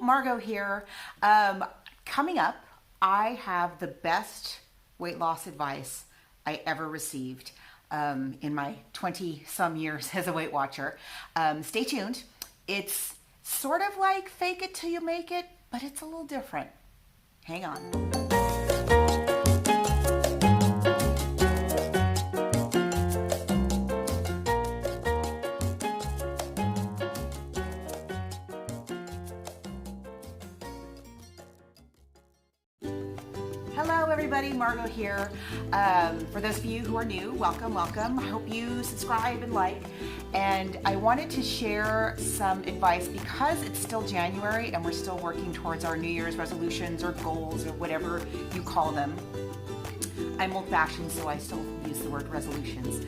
Margo here. Coming up, I have the best weight loss advice I ever received in my 20-some years as a Weight Watcher. Stay tuned. It's sort of like fake it till you make it, but it's a little different. Hang on. Hello everybody, Margo here. For those of you who are new, welcome. I hope you subscribe and like. And I wanted to share some advice because it's still January and we're still working towards our New Year's resolutions or goals or whatever you call them. I'm old-fashioned, so I still use the word resolutions.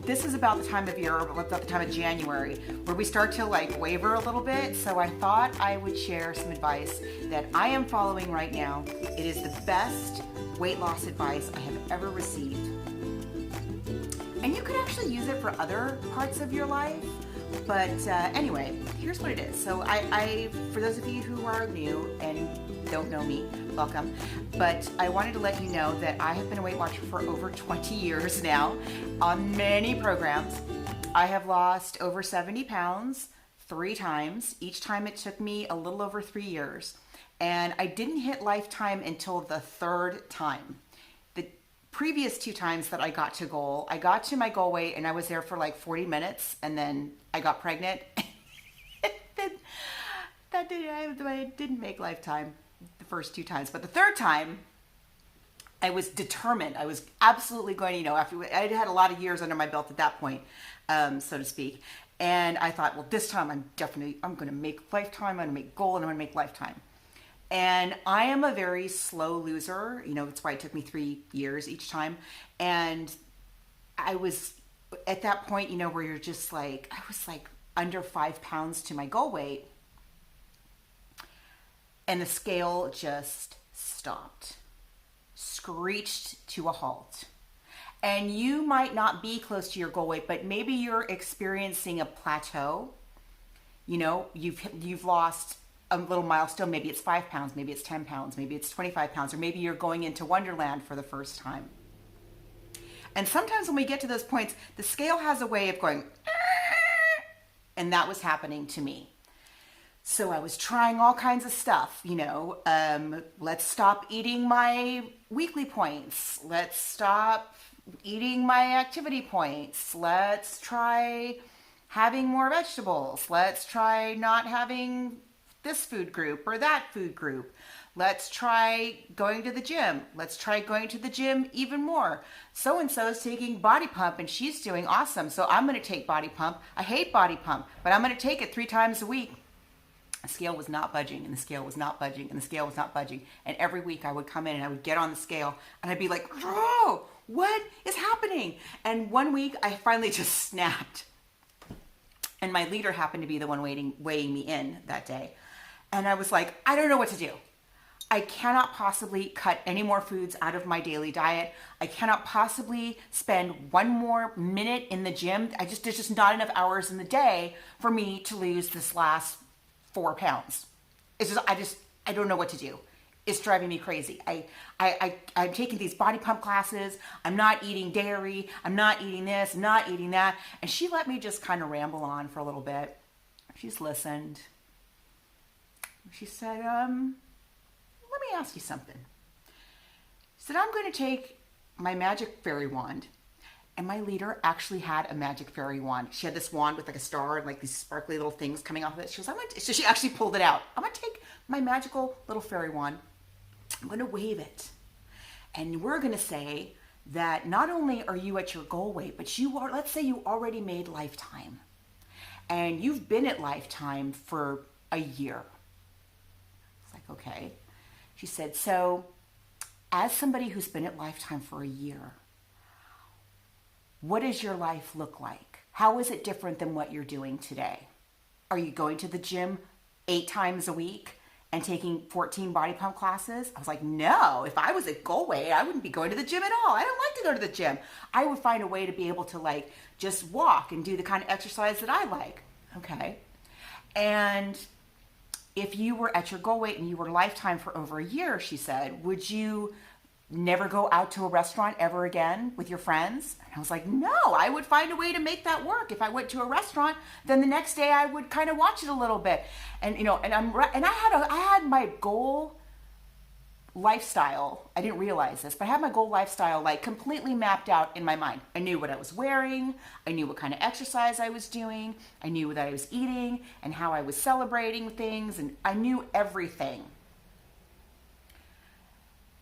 This is about the time of year, about the time of January, where we start to waver a little bit. So I thought I would share some advice that I am following right now. It is the best weight loss advice I have ever received. And you could actually use it for other parts of your life. But anyway, here's what it is. So I, for those of you who are new and don't know me, welcome. But I wanted to let you know that I have been a Weight Watcher for over 20 years now on many programs. I have lost over 70 pounds 3 times. Each time it took me a little over 3 years. And I didn't hit lifetime until the 3rd time. The previous 2 times that I got to my goal weight and I was there for like 40 minutes and then I got pregnant. I didn't make lifetime the first 2 times, but the 3rd time I was determined. I was absolutely going to, after I had a lot of years under my belt at that point, so to speak. And I thought, well, this time I'm going to make lifetime. I'm going to make goal and I'm going to make lifetime. And I am a very slow loser. That's why it took me 3 years each time. And I was at that point, where you're just like, I was like under 5 pounds to my goal weight. And the scale just stopped, screeched to a halt. And you might not be close to your goal weight, but maybe you're experiencing a plateau. You've lost a little milestone. Maybe it's 5 pounds, maybe it's 10 pounds, maybe it's 25 pounds, or maybe you're going into Wonderland for the first time. And sometimes when we get to those points, the scale has a way of going, and that was happening to me. So I was trying all kinds of stuff, let's stop eating my weekly points. Let's stop eating my activity points. Let's try having more vegetables. Let's try not having this food group or that food group. Let's try going to the gym. Let's try going to the gym even more. So-and-so is taking Body Pump and she's doing awesome. So I'm going to take Body Pump. I hate Body Pump, but I'm going to take it 3 times a week. The scale was not budging and the scale was not budging and the scale was not budging. And every week I would come in and I would get on the scale and I'd be like, oh, what is happening? And one week I finally just snapped. And my leader happened to be the one weighing me in that day. And I was like, I don't know what to do. I cannot possibly cut any more foods out of my daily diet. I cannot possibly spend 1 more minute in the gym. There's just not enough hours in the day for me to lose this last 4 pounds. I don't know what to do. It's driving me crazy. I'm taking these Body Pump classes. I'm not eating dairy. I'm not eating this. I'm not eating that. And she let me just kind of ramble on for a little bit. She's listened. She said, let me ask you something. She said, I'm going to take my magic fairy wand. And my leader actually had a magic fairy wand. She had this wand with like a star and like these sparkly little things coming off of it. She goes, so she actually pulled it out. I'm going to take my magical little fairy wand. I'm going to wave it. And we're going to say that not only are you at your goal weight, but let's say you already made lifetime. And you've been at lifetime for a year. It's like, okay. She said, so as somebody who's been at lifetime for a year, what does your life look like? How is it different than what you're doing today? Are you going to the gym 8 times a week and taking 14 Body Pump classes? I was like, no, if I was at goal weight, I wouldn't be going to the gym at all. I don't like to go to the gym. I would find a way to be able to just walk and do the kind of exercise that I like. Okay. And if you were at your goal weight and you were lifetime for over a year, she said, would you never go out to a restaurant ever again with your friends? And I was like, no, I would find a way to make that work. If I went to a restaurant, then the next day I would kind of watch it a little bit. And, I had my goal lifestyle. I didn't realize this, but I had my goal lifestyle like completely mapped out in my mind. I knew what I was wearing. I knew what kind of exercise I was doing. I knew what I was eating and how I was celebrating things. And I knew everything.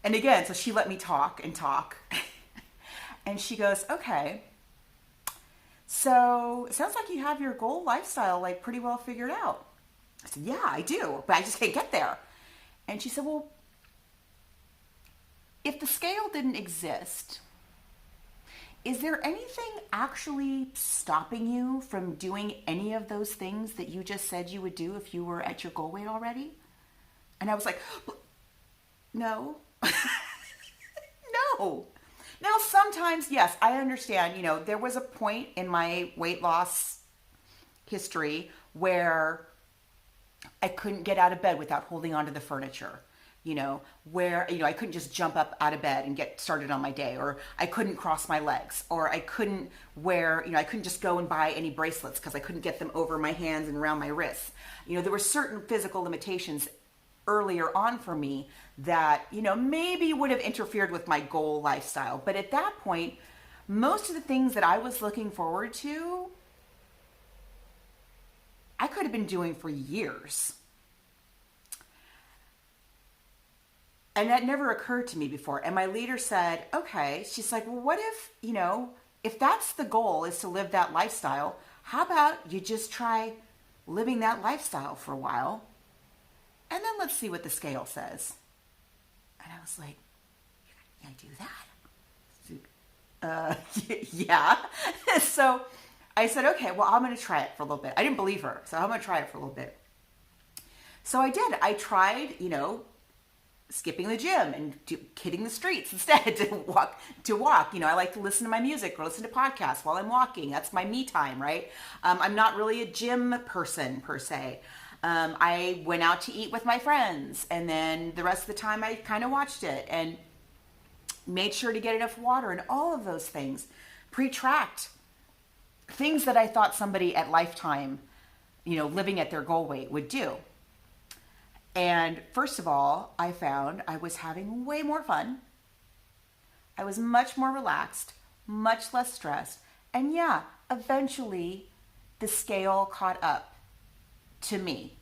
And again, so she let me talk and talk. And she goes, okay, so it sounds like you have your goal lifestyle like pretty well figured out. I said, yeah, I do, but I just can't get there. And she said, well, if the scale didn't exist, is there anything actually stopping you from doing any of those things that you just said you would do if you were at your goal weight already? And I was like, no. No. Now, sometimes, yes, I understand, there was a point in my weight loss history where I couldn't get out of bed without holding onto the furniture, where, I couldn't just jump up out of bed and get started on my day, or I couldn't cross my legs, or I couldn't wear, I couldn't just go and buy any bracelets because I couldn't get them over my hands and around my wrists. There were certain physical limitations earlier on for me that, maybe would have interfered with my goal lifestyle. But at that point, most of the things that I was looking forward to, I could have been doing for years. And that never occurred to me before. And my leader said, okay, she's like, well, what if, if that's the goal is to live that lifestyle, how about you just try living that lifestyle for a while? And then let's see what the scale says. And I was like, can I do that? Yeah. So I said, okay, well, I'm going to try it for a little bit. I didn't believe her, so I'm going to try it for a little bit. So I did. I tried, skipping the gym and hitting the streets instead to walk. I like to listen to my music or listen to podcasts while I'm walking. That's my me time, right? I'm not really a gym person per se. I went out to eat with my friends, and then the rest of the time I kind of watched it and made sure to get enough water and all of those things. Pre-tracked things that I thought somebody at Lifetime, living at their goal weight would do. And first of all, I found I was having way more fun. I was much more relaxed, much less stressed. And yeah, eventually the scale caught up to me.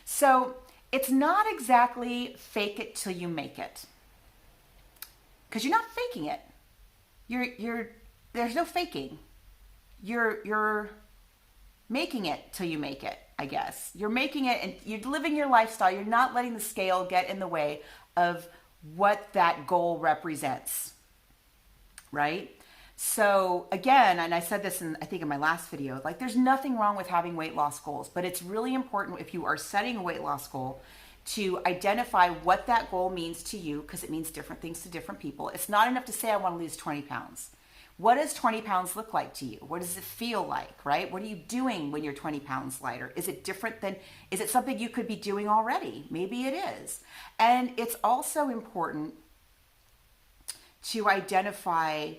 So it's not exactly fake it till you make it, because you're not faking it. There's no faking. You're making it till you make it, I guess. You're making it and you're living your lifestyle. You're not letting the scale get in the way of what that goal represents, right? So again, and I said this I think in my last video, like there's nothing wrong with having weight loss goals, but it's really important if you are setting a weight loss goal to identify what that goal means to you, because it means different things to different people. It's not enough to say I want to lose 20 pounds. What does 20 pounds look like to you? What does it feel like, right? What are you doing when you're 20 pounds lighter? Is it different than, is it something you could be doing already? Maybe it is. And it's also important to identify,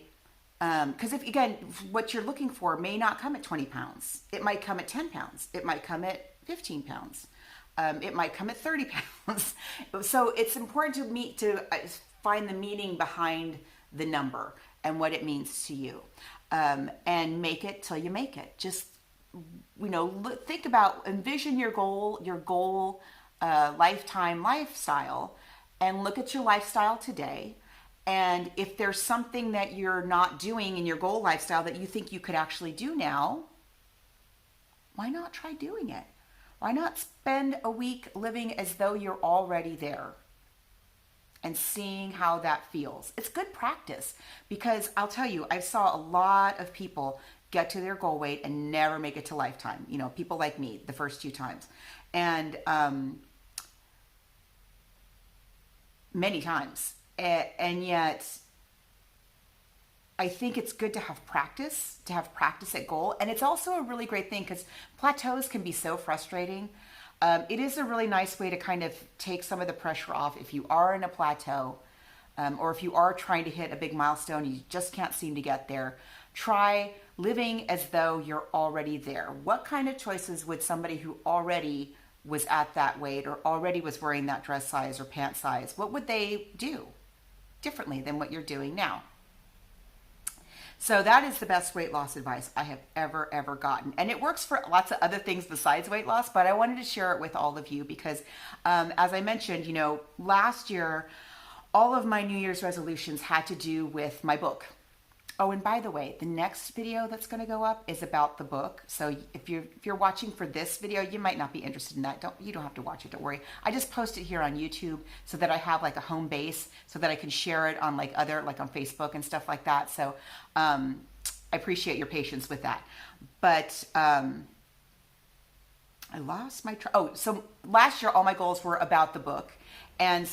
because if, again, what you're looking for may not come at 20 pounds. It might come at 10 pounds. It might come at 15 pounds. It might come at 30 pounds. So it's important to find the meaning behind the number and what it means to you, and make it till you make it. Just, think about, envision your goal, lifetime lifestyle, and look at your lifestyle today. And if there's something that you're not doing in your goal lifestyle that you think you could actually do now, why not try doing it? Why not spend a week living as though you're already there and seeing how that feels? It's good practice, because I'll tell you, I saw a lot of people get to their goal weight and never make it to Lifetime. People like me the first few times. And many times. And yet I think it's good to have practice at goal. And it's also a really great thing because plateaus can be so frustrating. It is a really nice way to kind of take some of the pressure off if you are in a plateau, or if you are trying to hit a big milestone, you just can't seem to get there. Try living as though you're already there. What kind of choices would somebody who already was at that weight or already was wearing that dress size or pant size, what would they do differently than what you're doing now? So that is the best weight loss advice I have ever gotten. And it works for lots of other things besides weight loss, but I wanted to share it with all of you because, as I mentioned, you know, last year, all of my New Year's resolutions had to do with my book. Oh, and by the way, the next video that's going to go up is about the book. So if you're watching for this video, you might not be interested in that. You don't have to watch it. Don't worry. I just post it here on YouTube so that I have like a home base so that I can share it on like on Facebook and stuff like that. So I appreciate your patience with that. But I lost my so last year all my goals were about the book. And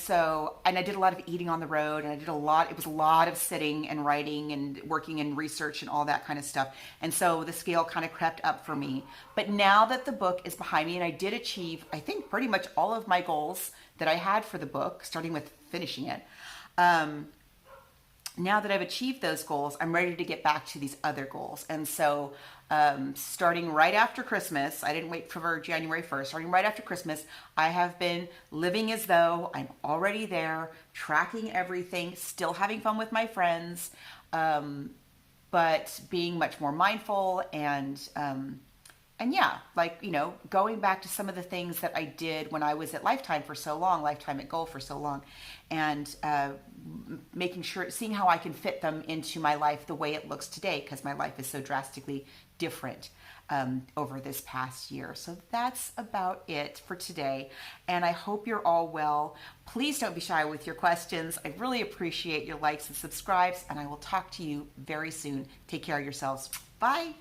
I did a lot of eating on the road, and it was a lot of sitting and writing and working and research and all that kind of stuff. And so the scale kind of crept up for me. But now that the book is behind me and I did achieve, I think, pretty much all of my goals that I had for the book, starting with finishing it. Now that I've achieved those goals, I'm ready to get back to these other goals. And so starting right after Christmas, I didn't wait for January 1st, starting right after Christmas, I have been living as though I'm already there, tracking everything, still having fun with my friends, but being much more mindful and yeah, like, you know, going back to some of the things that I did when I was at Lifetime at Goal for so long, and seeing how I can fit them into my life the way it looks today, because my life is so drastically different over this past year. So that's about it for today, and I hope you're all well. Please don't be shy with your questions. I really appreciate your likes and subscribes, and I will talk to you very soon. Take care of yourselves. Bye.